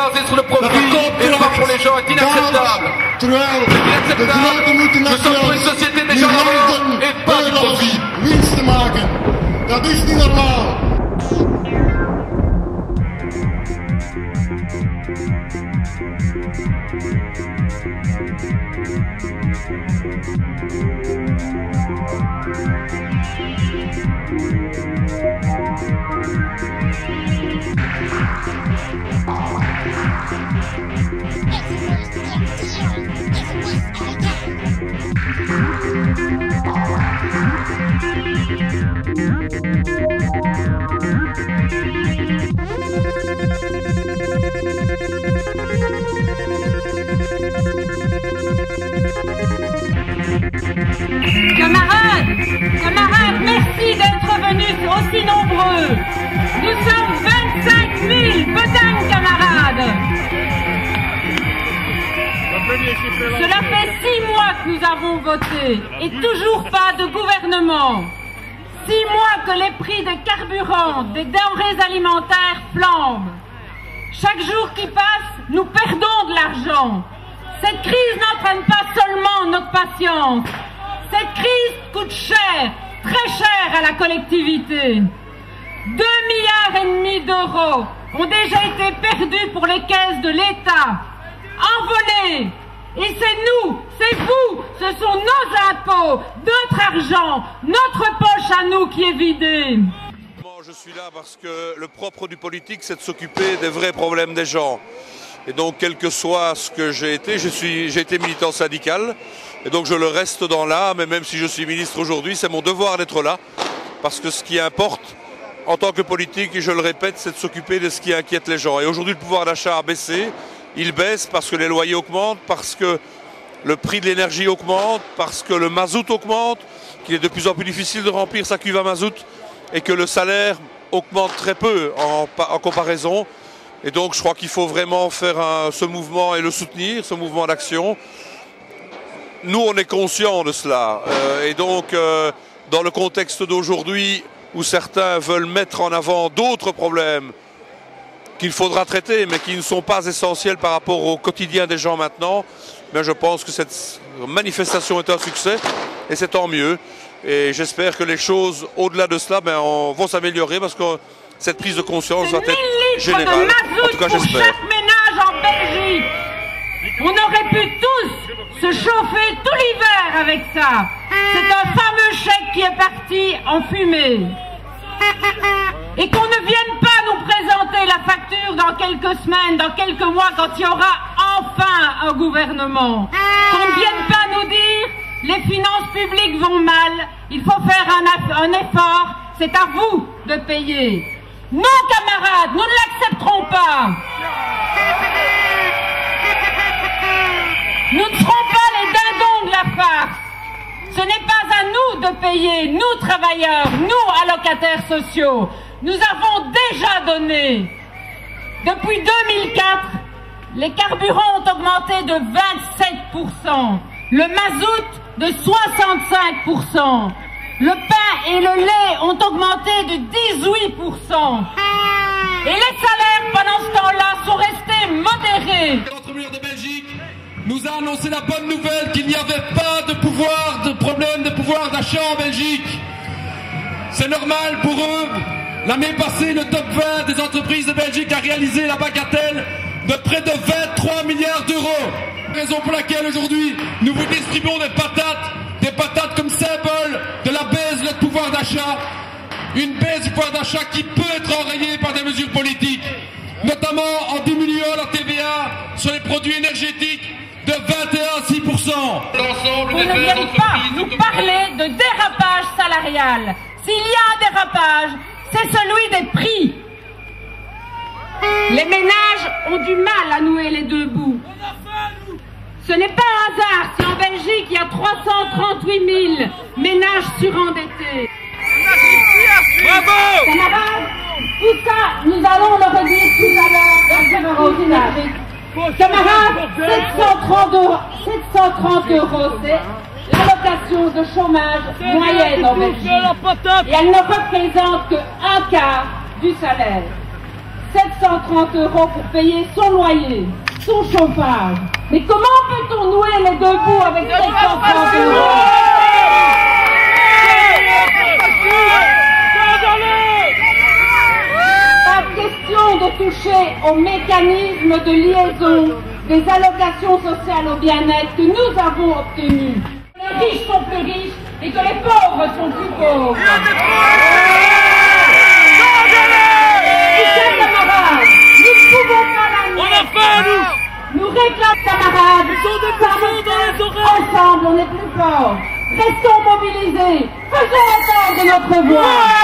basée sur le profit et pas pour les gens est inacceptable. C'est inacceptable. Nous sommes pour une société des gens et pas du profit. Dat is niet normaal. Camarades, merci d'être venus aussi nombreux. Nous sommes 25 000, bedagne camarades. Cela fait 6 mois que nous avons voté et toujours pas de gouvernement. 6 mois que les prix des carburants, des denrées alimentaires flambent. Chaque jour qui passe, nous perdons de l'argent. Cette crise n'entraîne pas seulement notre patience. Cette crise coûte cher, très cher à la collectivité. 2,5 milliards d'euros ont déjà été perdus pour les caisses de l'État, envolés. Et c'est nous, c'est vous, ce sont nos impôts, notre argent, notre poche à nous qui est vidée. Je suis là parce que le propre du politique, c'est de s'occuper des vrais problèmes des gens. Et donc, quel que soit ce que j'ai été militant syndical, et donc je le reste dans l'âme, et même si je suis ministre aujourd'hui, c'est mon devoir d'être là, parce que ce qui importe, en tant que politique, et je le répète, c'est de s'occuper de ce qui inquiète les gens. Et aujourd'hui, le pouvoir d'achat a baissé, il baisse parce que les loyers augmentent, parce que le prix de l'énergie augmente, parce que le mazout augmente, qu'il est de plus en plus difficile de remplir sa cuve à mazout, et que le salaire augmente très peu en comparaison. Et donc je crois qu'il faut vraiment faire ce mouvement et le soutenir, ce mouvement d'action. Nous, on est conscients de cela. Et donc, dans le contexte d'aujourd'hui, où certains veulent mettre en avant d'autres problèmes qu'il faudra traiter, mais qui ne sont pas essentiels par rapport au quotidien des gens maintenant, bien, je pense que cette manifestation est un succès, et c'est tant mieux. Et j'espère que les choses, au-delà de cela, vont s'améliorer, parce que cette prise de conscience va être générale. En tout cas, j'espère. Chaque ménage en Belgique. On aurait pu tous se chauffer tout l'hiver avec ça. C'est un fameux chèque qui est parti en fumée. Et qu'on ne vienne pas nous présenter la facture dans quelques semaines, dans quelques mois, quand il y aura enfin un gouvernement. Qu'on ne vienne pas nous dire les finances publiques vont mal, il faut faire un effort, c'est à vous de payer. Non, camarades, nous ne l'accepterons pas. Nous ne serons pas les dindons de la farce. Ce n'est pas à nous de payer, nous travailleurs, nous allocataires sociaux. Nous avons déjà donné. Depuis 2004, les carburants ont augmenté de 27%, le mazout de 65%. Le pain et le lait ont augmenté de 18%. Et les salaires, pendant ce temps-là, sont restés modérés. L'Entrepreneur de Belgique nous a annoncé la bonne nouvelle qu'il n'y avait pas de problème de pouvoir d'achat en Belgique. C'est normal pour eux. L'année passée, le top 20 des entreprises de Belgique a réalisé la bagatelle de près de 23 milliards d'euros. Raison pour laquelle aujourd'hui, nous vous distribuons des patates comme symbole de la baisse de notre pouvoir d'achat. Une baisse du pouvoir d'achat qui peut être enrayée par des mesures politiques, notamment en diminuant la TVA sur les produits énergétiques de 21 à 6%. Vous ne viennent pas nous parler de dérapage salarial. S'il y a un dérapage, c'est celui des prix. Les ménages ont du mal à nouer les deux bouts. Ce n'est pas un hasard si en Belgique il y a 338 000 ménages surendettés. Bravo! Camarades, tout ça, nous allons le régler tout à l'heure dans le énergique. Camarades, 730 euros, c'est l'allocation de chômage moyenne en Belgique. Et elle ne représente que 1/4 du salaire. 730 € pour payer son loyer, son chauffage. Mais comment peut-on nouer les deux bouts avec 730 €? Pas question de toucher au mécanisme de liaison des allocations sociales au bien-être que nous avons obtenues. Les riches sont plus riches et que les pauvres sont plus pauvres. Et chers camarades, nous ne pouvons pas l'admettre. Nous réclamons, camarades, ensemble on est plus forts. Restons mobilisés, faisons entendre notre voix.